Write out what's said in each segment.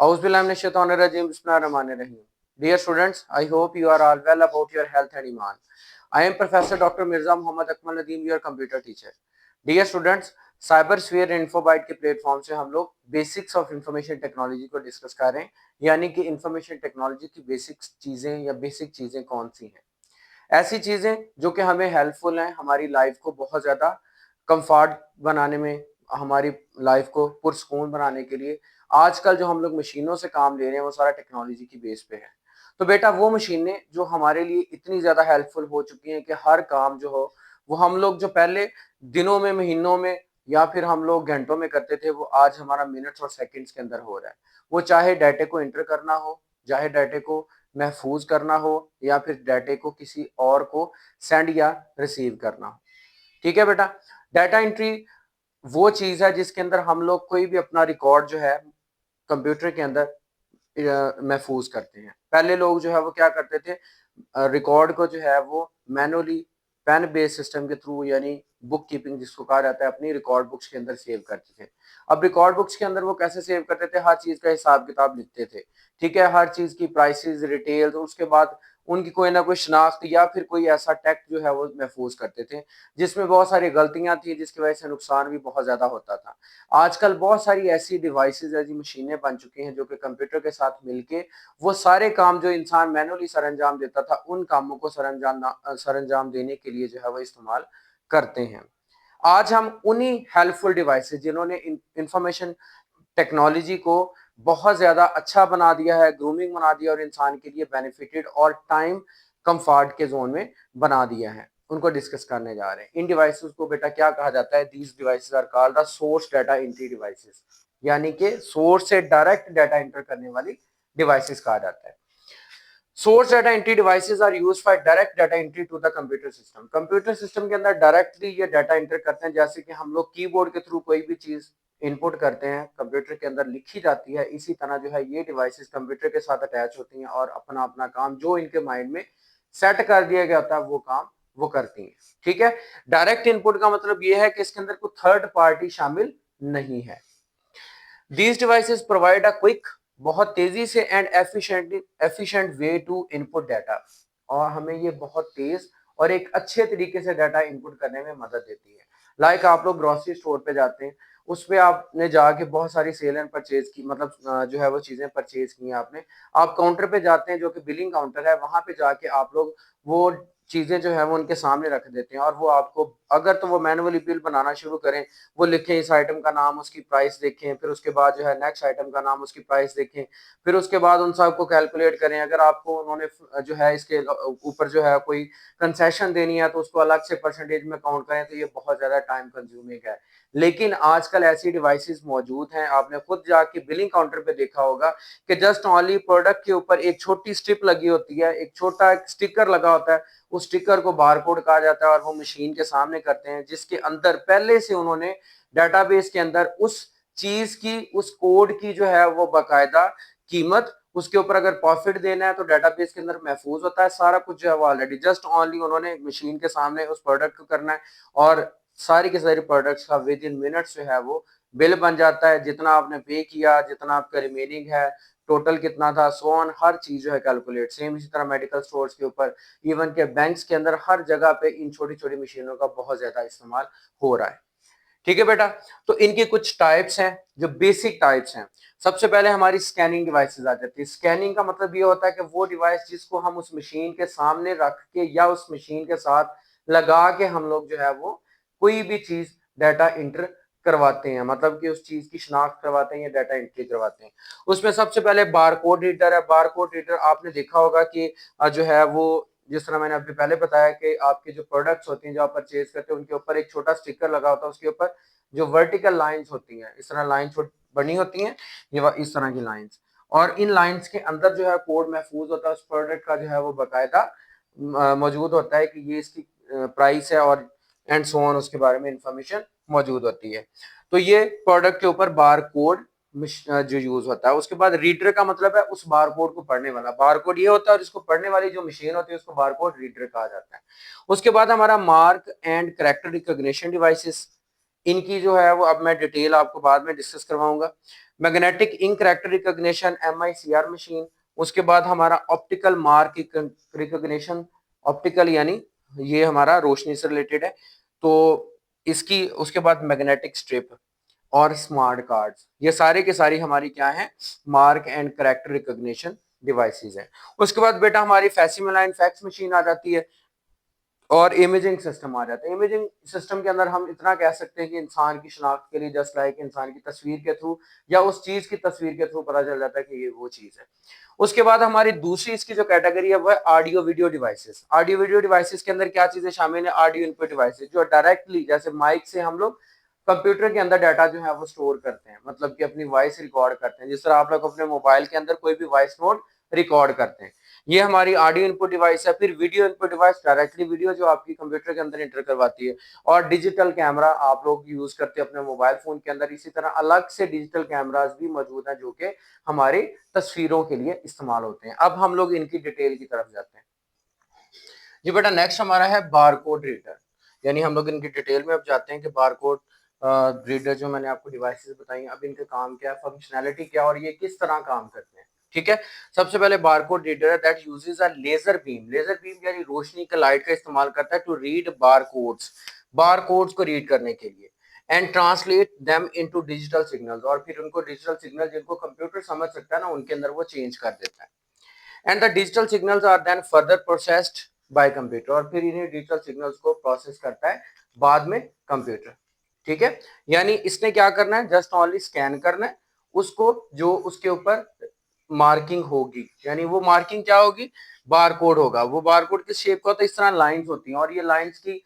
Auzubillahiminash-shaytanir-rajim. Bismillahir-rahmanir-rahim. Dear students, I hope you are all well about your health and iman. I am Professor Dr. Mirza Muhammad Akmal Nadeem, your computer teacher. Dear students, Cyber Sphere Infobyte के platform से हम लोग basics of information technology को discuss कर रहे हैं, यानी कि इंफॉर्मेशन टेक्नोलॉजी की बेसिक्स चीज़ें या बेसिक चीज़ें कौन सी हैं, ऐसी चीज़ें जो कि हमें हेल्पफुल हैं, हमारी लाइफ को बहुत ज़्यादा कंफर्ट बनाने में, हमारी लाइफ को पुरसकून बनाने के लिए। आजकल जो हम लोग मशीनों से काम ले रहे हैं वो सारा टेक्नोलॉजी की बेस पे है। तो बेटा वो मशीनें जो हमारे लिए इतनी ज़्यादा हेल्पफुल हो चुकी हैं कि हर काम जो हो वो हम लोग जो पहले दिनों में, महीनों में या फिर हम लोग घंटों में करते थे, वो आज हमारा मिनट्स और सेकंड्स के अंदर हो रहा है। वो चाहे डाटे को एंटर करना हो, चाहे डाटे को महफूज करना हो, या फिर डाटे को किसी और को सेंड या रिसीव करना हो। ठीक है बेटा, डाटा एंट्री वो चीज है जिसके अंदर हम लोग कोई भी अपना रिकॉर्ड जो है कंप्यूटर के अंदर महफूज करते हैं। पहले लोग जो है वो क्या करते थे, रिकॉर्ड को जो है वो मैनुअली पेन बेस्ड सिस्टम के थ्रू, यानी बुक कीपिंग जिसको कहा जाता है, अपनी रिकॉर्ड बुक्स के अंदर सेव करते थे। अब रिकॉर्ड बुक्स के अंदर वो कैसे सेव करते थे, हर चीज का हिसाब किताब लिखते थे। ठीक है, हर चीज की प्राइसेस, डिटेल्स, उसके बाद उनकी कोई ना कोई शनाख्त या फिर कोई ऐसा टेक्स्ट जो है वो महफूज करते थे, जिसमें बहुत सारी गलतियां थी, जिसकी वजह से नुकसान भी बहुत ज्यादा होता था। आजकल बहुत सारी ऐसी डिवाइसेज, ऐसी मशीनें बन चुकी हैं जो कि कंप्यूटर के साथ मिलके वो सारे काम जो इंसान मैनुअली सरअंजाम देता था, उन कामों को सरअंजाम देने के लिए जो है वो इस्तेमाल करते हैं। आज हम उन्हीं हेल्पफुल डिवाइसेज जिन्होंने इंफॉर्मेशन टेक्नोलॉजी को बहुत ज्यादा अच्छा बना दिया है, ग्रूमिंग बना दिया और इंसान के लिए बेनिफिटेड और टाइम कंफर्ट के जोन में बना दिया है, उनको डिस्कस करने जा रहे हैं। इन डिवाइसेस को बेटा क्या कहा जाता है, these devices are called the source data entry devices, यानी कि सोर्स से डायरेक्ट डाटा एंटर करने वाली डिवाइसेस कहा जाता है। Source data entry devices are used for direct data entry to the computer system. Computer system के अंदर डायरेक्टली ये डाटा एंटर करते हैं, जैसे कि हम लोग कीबोर्ड के थ्रू कोई भी चीज इनपुट करते हैं, कंप्यूटर के अंदर लिखी जाती है। इसी तरह जो है ये डिवाइसेस कंप्यूटर के साथ अटैच होती हैं और अपना अपना काम जो इनके माइंड में सेट कर दिया गया होता है वो काम वो करती हैं। ठीक है, डायरेक्ट इनपुट का मतलब ये है कि इसके अंदर कोई थर्ड पार्टी शामिल नहीं है। These devices provide a quick, बहुत तेजी से and efficient way to input data, और हमें ये बहुत तेज और एक अच्छे तरीके से डाटा इनपुट करने में मदद देती है। लाइक आप लोग ग्रोसरी स्टोर पे जाते हैं, उस पे आपने जाके बहुत सारी सेल एंड परचेज की, मतलब जो है वो चीजें परचेज की हैं आपने। आप काउंटर पे जाते हैं जो कि बिलिंग काउंटर है, वहां पे जाके आप लोग वो चीजें जो है वो उनके सामने रख देते हैं, और वो आपको, अगर तो वो मैनुअली बिल बनाना शुरू करें, वो लिखें इस आइटम का नाम, उसकी प्राइस देखें, फिर उसके बाद जो है नेक्स्ट आइटम का नाम, उसकी प्राइस देखें, फिर उसके बाद उन सबको कैलकुलेट करें। अगर आपको उन्होंने जो है इसके ऊपर जो है कोई कंसेशन देनी है तो उसको अलग से परसेंटेज में काउंट करें, तो ये बहुत ज्यादा टाइम कंज्यूमिंग है। लेकिन आजकल ऐसी डिवाइसेस मौजूद हैं, आपने खुद जाके बिलिंग काउंटर पे देखा होगा कि जस्ट ओनली प्रोडक्ट के ऊपर एक छोटी स्ट्रिप लगी होती है, एक छोटा स्टिकर लगा होता है, उस स्टिकर को बारकोड कहा जाता है, और वो मशीन के सामने करते हैं, जिसके अंदर पहले से उन्होंने डाटाबेस के अंदर उस चीज की, उस कोड की जो है वो बाकायदा कीमत, उसके ऊपर अगर प्रॉफिट देना है तो डाटाबेस के अंदर महफूज होता है सारा कुछ जो है वो ऑलरेडी, जस्ट ओनली उन्होंने मशीन के सामने उस प्रोडक्ट को करना है, और सारी के सारी प्रोडक्ट्स का विद इन मिनट्स जो है वो बिल बन जाता है। जितना आपने पे किया, जितना आपका रिमेनिंग है, टोटल कितना था, सो ऑन, हर चीज जो है कैलकुलेट। सेम इसी तरह मेडिकल स्टोर्स के ऊपर, इवन के बैंक्स के अंदर, हर जगह पे इन छोटी छोटी मशीनों का बहुत ज्यादा इस्तेमाल हो रहा है। ठीक है बेटा, तो इनके कुछ टाइप्स हैं, जो बेसिक टाइप्स हैं। सबसे पहले हमारी स्कैनिंग डिवाइसेस आ जाती है। स्कैनिंग का मतलब ये होता है कि वो डिवाइस जिसको हम उस मशीन के सामने रख के या उस मशीन के साथ लगा के हम लोग जो है वो कोई भी चीज डाटा इंटर करवाते हैं, मतलब कि उस चीज की शनाख्त करवाते हैं या डाटा एंट्री करवाते हैं। उसमें सबसे पहले बारकोड रीडर है। बारकोड रीडर आपने देखा होगा कि जो है वो, जिस तरह मैंने अभी पहले बताया कि आपके जो प्रोडक्ट्स होती हैं जो आप परचेज करते हैं, उनके ऊपर एक छोटा स्टिकर लगा होता है, उसके ऊपर जो वर्टिकल लाइंस होती हैं, इस तरह लाइन बनी होती हैं, ये इस तरह की लाइंस, और इन लाइंस के अंदर जो है कोड महफूज होता है, उस प्रोडक्ट का जो है वो बाकायदा मौजूद होता है कि ये इसकी प्राइस है और एंड सो ऑन, उसके बारे में इंफॉर्मेशन मौजूद होती है। तो ये प्रोडक्ट के ऊपर बार कोड जो यूज होता है। उसके बाद रीडर का मतलब है उस बार कोड को पढ़ने वाला। बार कोड ये होता है, और इसको पढ़ने वाली जो मशीन होती है उसको बार कोड रीडर कहा जाता है। उसके बाद हमारा mark and character recognition devices, इनकी जो है वो अब मैं डिटेल आपको बाद में डिस्कस करवाऊंगा। Magnetic ink character recognition MICR machine, उसके बाद हमारा ऑप्टिकल मार्क रिकॉग्निशन, ऑप्टिकल यानी ये हमारा रोशनी से रिलेटेड है, तो इसकी, उसके बाद मैग्नेटिक स्ट्रिप और स्मार्ट कार्ड्स, ये सारे के सारी हमारी क्या है, mark and character recognition devices हैं। उसके बाद बेटा हमारी फैसिमिलाइन फैक्स मशीन आ जाती है और इमेजिंग सिस्टम आ जाता है। इमेजिंग सिस्टम के अंदर हम इतना कह सकते हैं कि इंसान की शनाख्त के लिए जस्ट लाइक इंसान की तस्वीर के थ्रू या उस चीज की तस्वीर के थ्रू पता चल जाता है कि ये वो चीज है। उसके बाद हमारी दूसरी इसकी जो कैटेगरी है वो है audio video devices. Audio video devices के अंदर क्या चीजें शामिल है, ऑडियो इनपुट डिवाइसेस जो डायरेक्टली जैसे माइक से हम लोग कंप्यूटर के अंदर डाटा जो है वो स्टोर करते हैं, मतलब कि अपनी वॉइस रिकॉर्ड करते हैं, जिस तरह आप लोग अपने मोबाइल के अंदर कोई भी वॉइस नोट रिकॉर्ड करते हैं, ये हमारी ऑडियो इनपुट डिवाइस है। फिर video input device, directly video जो आपकी कंप्यूटर के अंदर इंटर करवाती है, और डिजिटल कैमरा आप लोग यूज करते हैं अपने मोबाइल फोन के अंदर। इसी तरह अलग से डिजिटल कैमरास भी मौजूद हैं जो कि हमारी तस्वीरों के लिए इस्तेमाल होते हैं। अब हम लोग इनकी डिटेल की तरफ जाते हैं जी बेटा। नेक्स्ट हमारा है बारकोड रीडर, यानी हम लोग इनकी डिटेल में अब जाते हैं कि बारकोड रीडर जो मैंने आपको डिवाइसेस बताई, अब इनके काम क्या है, फंक्शनैलिटी क्या, और ये किस तरह काम करते हैं। ठीक है, सबसे पहले बारकोड रीडर है that uses a laser beam. Laser beam यानी रोशनी का लाइट का इस्तेमाल करता है टू रीड बारकोड्स, बारकोड्स को रीड करने के लिए, and translate them into digital signals, और फिर उनको डिजिटल सिग्नल जिनको कंप्यूटर समझ सकता है ना, उनके अंदर वो चेंज कर देता है। And the digital signals are then further processed by computer, और फिर इन्हें डिजिटल सिग्नल्स को प्रोसेस करता है बाद में कंप्यूटर। ठीक है, यानी इसने क्या करना है, जस्ट ओनली स्कैन करना है उसको, जो उसके ऊपर मार्किंग होगी, यानी वो मार्किंग क्या होगी, बारकोड होगा। वो बारकोड किस शेप का होता है, इस तरह लाइंस होती हैं, और ये लाइंस की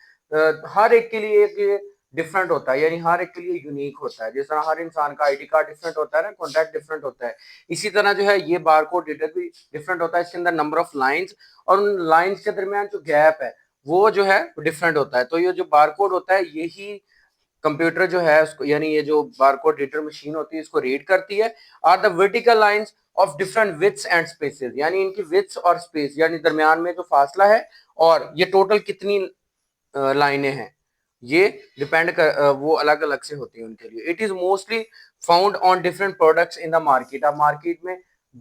हर एक के लिए एक डिफरेंट होता है, यानी हर एक के लिए यूनिक होता है। जिस तरह हर इंसान का आईडी कार्ड डिफरेंट होता है ना, कॉन्टैक्ट डिफरेंट होता है, इसी तरह जो है ये बारकोड रीडर भी डिफरेंट होता है। इसके अंदर नंबर ऑफ लाइंस और उन लाइंस के दरमियान जो गैप है वो जो है डिफरेंट होता है। तो ये जो बारकोड होता है यही कंप्यूटर जो है उसको, यानी ये जो बारकोड रीडर मशीन होती है इसको रीड करती है। Are the vertical lines of different widths and spaces, यानी इनकी विड्थ और स्पेस, यानी दरमियान में जो फासला है, और ये टोटल कितनी लाइनें हैं, ये डिपेंड कर वो अलग अलग से होती है उनके लिए। It is mostly found on different products in the market. अब मार्केट में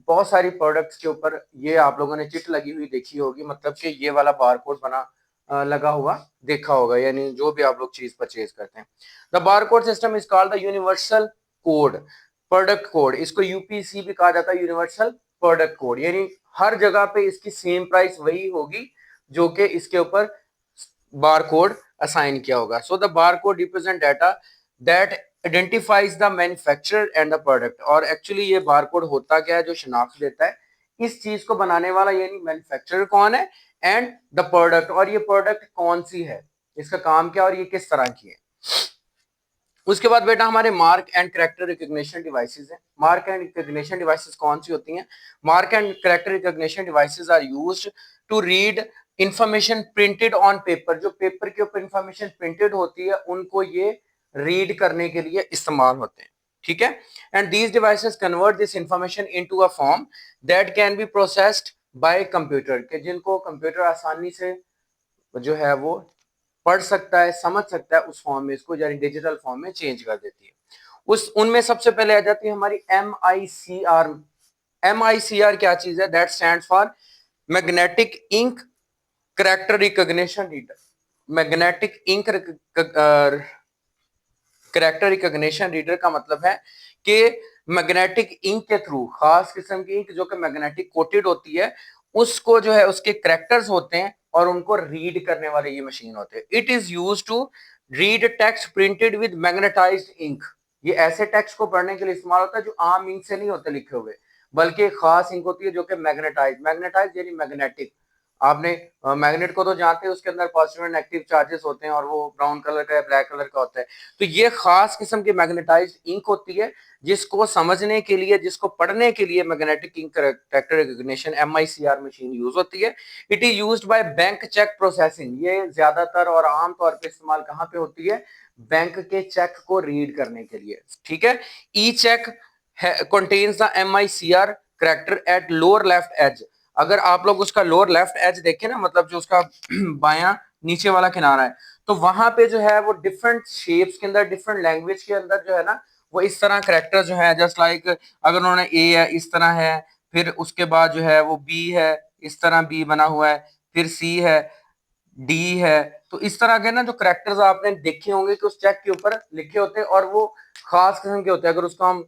बहुत सारी प्रोडक्ट्स के ऊपर ये आप लोगों ने चिट लगी हुई देखी होगी, मतलब कि ये वाला बारकोड बना लगा हुआ देखा होगा, यानी जो भी आप लोग चीज परचेज करते हैं। The barcode system is called the universal code product code, इसको यूपीसी भी कहा जाता है, यूनिवर्सल प्रोडक्ट कोड, यानी हर जगह पे इसकी सेम प्राइस वही होगी जो कि इसके ऊपर बारकोड असाइन किया होगा। So the barcode represent data that identifies the manufacturer and the product, और एक्चुअली ये बारकोड होता क्या है, जो शिनाख्त देता है इस चीज को बनाने वाला, यानी मैन्युफैक्चरर कौन है, एंड द प्रोडक्ट, और ये प्रोडक्ट कौन सी है, इसका काम क्या, और ये किस तरह की है। उसके बाद बेटा हमारे mark and character recognition devices हैं। मार्क एंड रिकॉग्निशन डिवाइसेस कौन सी होती हैं, mark and character recognition devices are used to read information printed on paper, जो पेपर के ऊपर इंफॉर्मेशन प्रिंटेड होती है उनको ये रीड करने के लिए इस्तेमाल होते हैं। ठीक है, and these devices convert this information into a form that can be processed by computer, के जिनको कंप्यूटर आसानी से जो है वो पढ़ सकता है, समझ सकता है, उस फॉर्म में इसको, यानी डिजिटल फॉर्म में चेंज कर देती है। उस उनमें सबसे पहले आ जाती है हमारी MICR। MICR क्या चीज है, that stands for magnetic ink character recognition reader. Magnetic ink character recognition reader का मतलब है कि मैग्नेटिक इंक के थ्रू, खास किस्म की इंक जो कि मैग्नेटिक कोटेड होती है, उसको जो है उसके कैरेक्टर्स होते हैं और उनको रीड करने वाले ये मशीन होते हैं। It is use to read text printed with magnetized ink. ये ऐसे टेक्स्ट को पढ़ने के लिए इस्तेमाल होता है जो आम इंक से नहीं होते लिखे हुए, बल्कि खास इंक होती है जो कि मैग्नेटाइज, मैग्नेटाइज यानी मैग्नेटिक। आपने मैग्नेट को तो जानते हैं, उसके अंदर पॉजिटिव एंड नेगेटिव चार्जेस होते हैं, और वो ब्राउन कलर का या ब्लैक कलर का होता है। तो ये खास किस्म की मैग्नेटाइज्ड इंक होती है जिसको समझने के लिए, जिसको पढ़ने के लिए magnetic ink character recognition MICR machine use होती है। It is used by bank cheque processing. ये ज्यादातर और आम तौर पे इस्तेमाल कहाँ पे होती है, बैंक के चेक को रीड करने के लिए। ठीक है, ई check contains the MICR character at lower left edge। अगर आप लोग उसका लोअर लेफ्ट एज देखें ना, मतलब जो उसका बायां नीचे वाला किनारा है, तो वहां पे जो है वो डिफरेंट शेप्स के अंदर, डिफरेंट लैंग्वेज के अंदर जो है ना वो इस तरह करेक्टर जो है, जस्ट लाइक अगर उन्होंने ए है इस तरह है, फिर उसके बाद जो है वो बी है, इस तरह बी बना हुआ है, फिर सी है, डी है। तो इस तरह के ना जो करेक्टर्स आपने देखे होंगे कि उस चेक के ऊपर लिखे होते हैं और वो खास किस्म के होते हैं। अगर उसको हम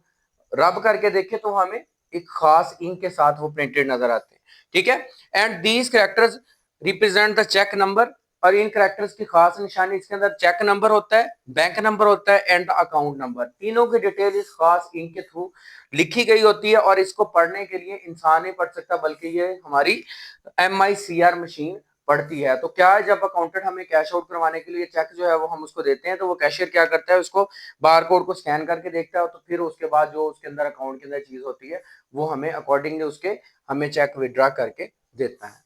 रब करके देखें तो हमें एक खास इंक के साथ वो प्रिंटेड नजर आते हैं, ठीक है। And these characters represent the cheque number, और इन करेक्टर्स की खास निशानी, इसके अंदर चेक नंबर होता है, बैंक नंबर होता है एंड अकाउंट नंबर, तीनों की डिटेल इस खास इंक के थ्रू लिखी गई होती है। और इसको पढ़ने के लिए इंसान नहीं पढ़ सकता बल्कि ये हमारी MICR मशीन पड़ती है। तो क्या है, जब अकाउंटेंट हमें कैश आउट करवाने के लिए चेक जो है वो हम उसको देते हैं तो वो कैशियर क्या करता है, उसको बार कोड को स्कैन करके देखता है, तो फिर उसके बाद जो उसके अंदर अकाउंट के अंदर चीज होती है वो हमें अकॉर्डिंगली उसके हमें चेक विड्रॉ करके देता है।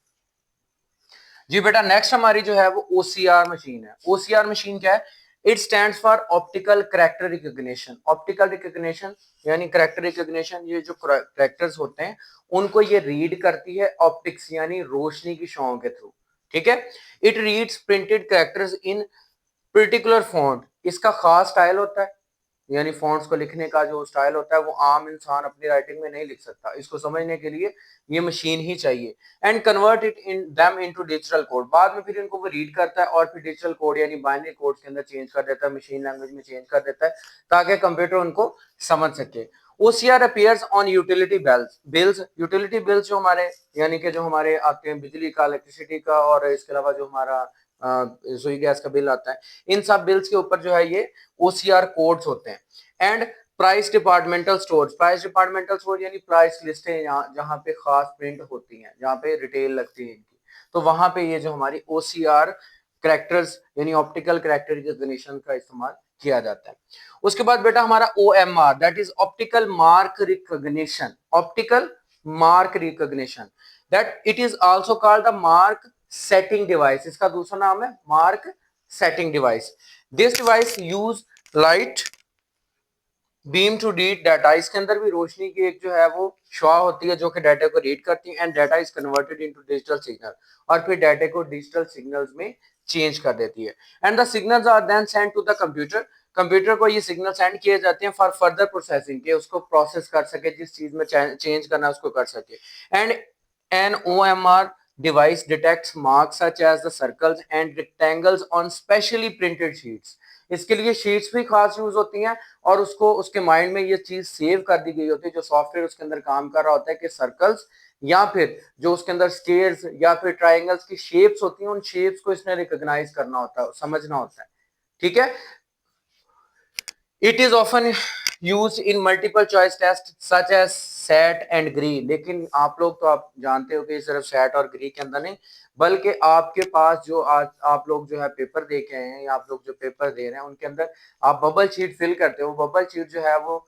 जी बेटा, नेक्स्ट हमारी जो है वो OCR मशीन है। OCR मशीन क्या है? It stand for optical character recognition. Optical recognition यानी करेक्टर रिकॉग्निशन, ये जो करेक्टर्स होते हैं उनको ये रीड करती है ऑप्टिक्स यानी रोशनी की शॉओं के थ्रू, ठीक है। It reads printed characters in particular font. इसका खास स्टाइल होता है, यानी फॉन्ट्स को लिखने का जो स्टाइल होता है वो आम इंसान अपनी राइटिंग में नहीं लिख सकता, इसको समझने के लिए ये मशीन ही चाहिए। And convert it in them into digital code. बाद में फिर इनको वो रीड करता है और फिर डिजिटल कोड यानी बाइनरी कोड के अंदर चेंज कर देता है, मशीन लैंग्वेज में चेंज कर देता है ताकि कंप्यूटर उनको समझ सके। OCR appears on utility bills. Utility bills जो हमारे यानी कि जो हमारे आते हैं बिजली का, इलेक्ट्रिसिटी का, और इसके अलावा जो हमारा रसोई गैस का बिल आता है, इन सब बिल्स के ऊपर जो है ये OCR कोड्स होते हैं। And price departmental store. Price departmental store यानी प्राइस लिस्टें जहाँ पे खास प्रिंट होती हैं, जहाँ पे रिटेल लगती है इनकी, तो वहां पे ये जो हमारी OCR करेक्टर्स यानी ऑप्टिकल करेक्टर रिकॉग्निशन का इस्तेमाल किया जाता है। उसके बाद बेटा हमारा OMR, that is optical mark recognition. Optical mark recognition, that it is also called the mark setting device. इसका दूसरा नाम है mark setting device. This device use light beam to read data. इसके अंदर भी रोशनी की एक जो है वो शुआ होती है जो कि डाटा को रीड करती है, and data is converted into digital signal, और फिर डाटा को डिजिटल सिग्नल्स में चेंज कर देती है। And the signals are then send to the computer. Computer को ये सिग्नल सेंड किए जाते हैं फॉर फर्दर प्रोसेसिंग, के उसको प्रोसेस कर सके, जिस चीज में चेंज करना है उसको कर सके। And an OMR device detects marks such as the circles and rectangles on specially printed sheets. इसके लिए शीट्स भी खास यूज होती हैं और उसको उसके माइंड में ये चीज सेव कर दी गई होती है, जो सॉफ्टवेयर उसके अंदर काम कर रहा होता है कि सर्कल्स या फिर जो उसके अंदर स्क्वायर्स या फिर ट्रायंगल्स की शेप्स होती हैं, उन शेप्स को इसने रिकॉग्नाइज करना होता है, समझना होता है, ठीक है। It is often use in multiple choice test such as SAT and GRE. लेकिन आप लोग तो आप जानते हो कि सिर्फ सेट और ग्री के अंदर नहीं, बल्कि आपके पास जो आज आप लोग जो है पेपर दे के आए हैं या आप लोग जो पेपर दे रहे हैं उनके अंदर आप बबल शीट फिल करते हो। बबल शीट जो है वो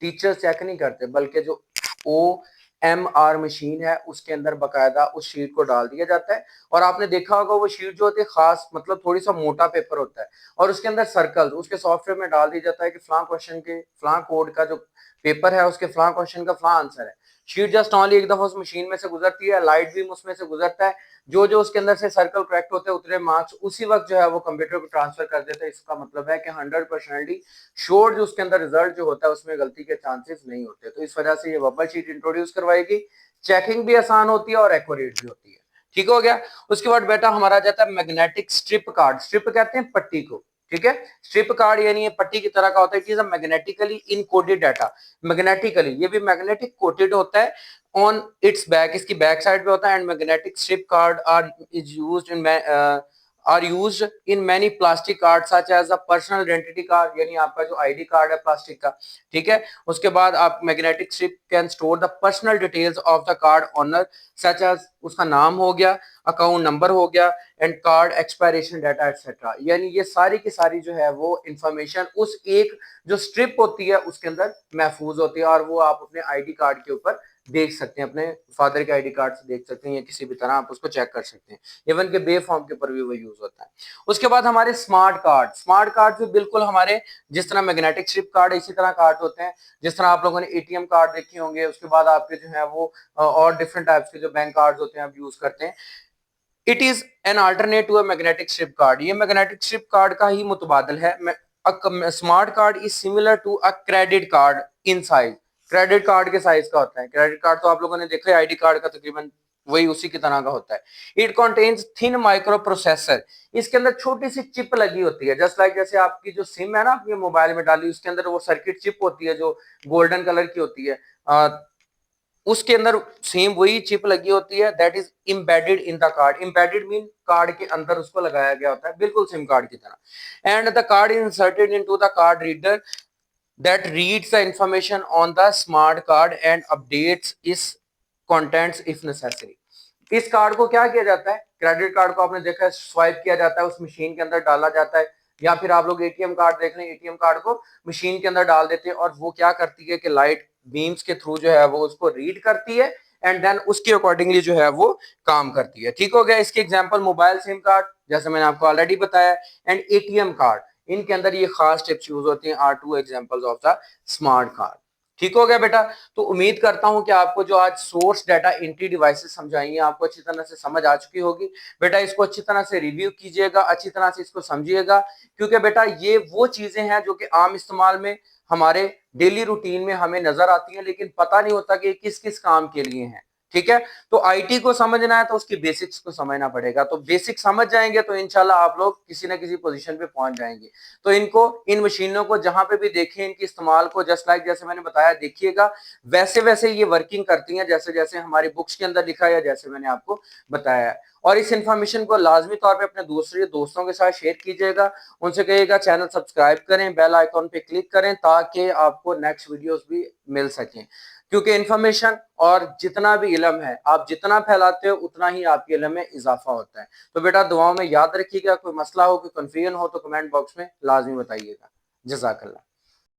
टीचर चेक नहीं करते बल्कि जो OMR मशीन है उसके अंदर बकायदा उस शीट को डाल दिया जाता है। और आपने देखा होगा वो शीट जो होती है खास मतलब थोड़ी सा मोटा पेपर होता है और उसके अंदर सर्कल उसके सॉफ्टवेयर में डाल दिया जाता है कि फलां क्वेश्चन के फलां कोड का जो पेपर है उसके फलां क्वेश्चन का फलां आंसर है। शीट जस्ट ऑनली एक दफा उस मशीन में से गुजरती है, लाइट बीम उसमें से गुजरता है, जो जो उसके अंदर से सर्कल करेक्ट होते हैं उतने मार्क्स उसी वक्त जो है वो कंप्यूटर को ट्रांसफर कर देता है। इसका मतलब है कि 100% श्योर जो उसके अंदर रिजल्ट जो होता है उसमें गलती के चांसेस नहीं होते। तो इस वजह से ये बबल शीट इंट्रोड्यूस करवाएगी, चेकिंग भी आसान होती है और एक्यूरेट भी होती है, ठीक हो गया। उसके बाद बेटा हमारा जाता है मैग्नेटिक स्ट्रिप कार्ड। स्ट्रिप कहते हैं पट्टी को, ठीक है। स्ट्रिप कार्ड यानी ये पट्टी की तरह का होता है, it is a magnetically encoded data. Magnetically ये भी मैग्नेटिक कोटेड होता है ऑन इट्स बैक, इसकी बैक साइड पे होता है। And magnetic strip card are used in many plastic card such as a personal identity card, यानी आपका जो आईडी कार्ड है प्लास्टिक का, ठीक है। उसके बाद आप magnetic strip can store the personal details of the card owner such as उसका नाम हो गया, अकाउंट नंबर हो गया, and card expiration data etcetera. यानी ये सारी की सारी जो है वो इंफॉर्मेशन उस एक जो स्ट्रिप होती है उसके अंदर महफूज होती है और वो आप अपने आईडी कार्ड के ऊपर देख सकते हैं, अपने फादर के आईडी कार्ड से देख सकते हैं या किसी भी तरह आप उसको चेक कर सकते हैं। इवन के बे फॉर्म के ऊपर भी वो यूज होता है। उसके बाद हमारे स्मार्ट कार्ड। स्मार्ट कार्ड भी बिल्कुल हमारे जिस तरह मैग्नेटिक स्ट्रिप कार्ड इसी तरह कार्ड होते हैं, जिस तरह आप लोगों ने ATM कार्ड देखे होंगे। उसके बाद आपके जो है वो और डिफरेंट टाइप्स के जो बैंक कार्ड होते हैं आप यूज करते हैं। It is an alternate to a magnetic strip card. ये मैग्नेटिक स्ट्रिप कार्ड का ही मुतबादल है। Smart card is similar to a credit card in size. Credit card के साइज का होता है। क्रेडिट कार्ड तो आप लोगों ने देखा है आईडी कार्ड का तकरीबन वही उसी की तरह का होता है। It contains thin micro processor. इसके अंदर छोटी सी चिप लगी होती है, जस्ट लाइक जैसे आपकी जो सिम है ना आपके मोबाइल में डाली, उसके अंदर वो सर्किट चिप होती है जो गोल्डन कलर की होती है, उसके अंदर सेम वही चिप लगी होती है। That is embedded in the card. Embedded mean card के अंदर उसको लगाया गया होता है, बिल्कुल सिम कार्ड की तरह। And the card is inserted into the card reader that reads the information on the smart card and updates its contents if necessary। इस कार्ड को क्या किया जाता है, क्रेडिट कार्ड को आपने देखा है स्वाइप किया जाता है, उस मशीन के अंदर डाला जाता है, या फिर आप लोग एटीएम कार्ड देख लें, एटीएम कार्ड को मशीन के अंदर डाल देते हैं और वो क्या करती है कि लाइट बीम्स के थ्रू जो है वो उसको रीड करती है एंड देन उसके अकॉर्डिंगली जो है वो काम करती है। ठीक हो गया। इसके एग्जांपल मोबाइल सिम कार्ड जैसे मैंने आपको ऑलरेडी बताया, एंड एटीएम कार्ड, इनके अंदर ये खास टिप्स यूज होती हैं। Are two examples of the smart card. ठीक हो गया बेटा। तो उम्मीद करता हूं कि आपको जो आज सोर्स डाटा एंट्री डिवाइसेस समझाई हैं आपको अच्छी तरह से समझ आ चुकी होगी। बेटा इसको अच्छी तरह से रिव्यू कीजिएगा, अच्छी तरह से इसको समझिएगा, क्योंकि बेटा ये वो चीजें हैं जो कि आम इस्तेमाल में हमारे डेली रूटीन में हमें नजर आती हैं, लेकिन पता नहीं होता कि किस किस काम के लिए हैं। ठीक है। तो आईटी को समझना है तो उसकी बेसिक्स को समझना पड़ेगा। तो बेसिक समझ जाएंगे तो इंशाल्लाह आप लोग किसी ना किसी पोजीशन पे पहुंच जाएंगे। तो इनको, इन मशीनों को जहां पे भी देखें, इनके इस्तेमाल को जस्ट लाइक जैसे मैंने बताया देखिएगा, वैसे वैसे ये वर्किंग करती हैं जैसे जैसे हमारी बुक्स के अंदर लिखा है या जैसे मैंने आपको बताया है। और इस इंफॉर्मेशन को लाजमी तौर पे अपने दूसरे दोस्तों के साथ शेयर कीजिएगा, उनसे कहिएगा चैनल सब्सक्राइब करें, बेल आइकॉन पे क्लिक करें ताकि आपको नेक्स्ट वीडियोस भी मिल सकें। क्योंकि इंफॉर्मेशन और जितना भी इल्म है आप जितना फैलाते हो उतना ही आपके इल्म में इजाफा होता है। तो बेटा दुआओं में याद रखिएगा, कोई मसला हो, कोई कंफ्यूजन हो तो कमेंट बॉक्स में लाजमी बताइएगा। जज़ाकल्लाह।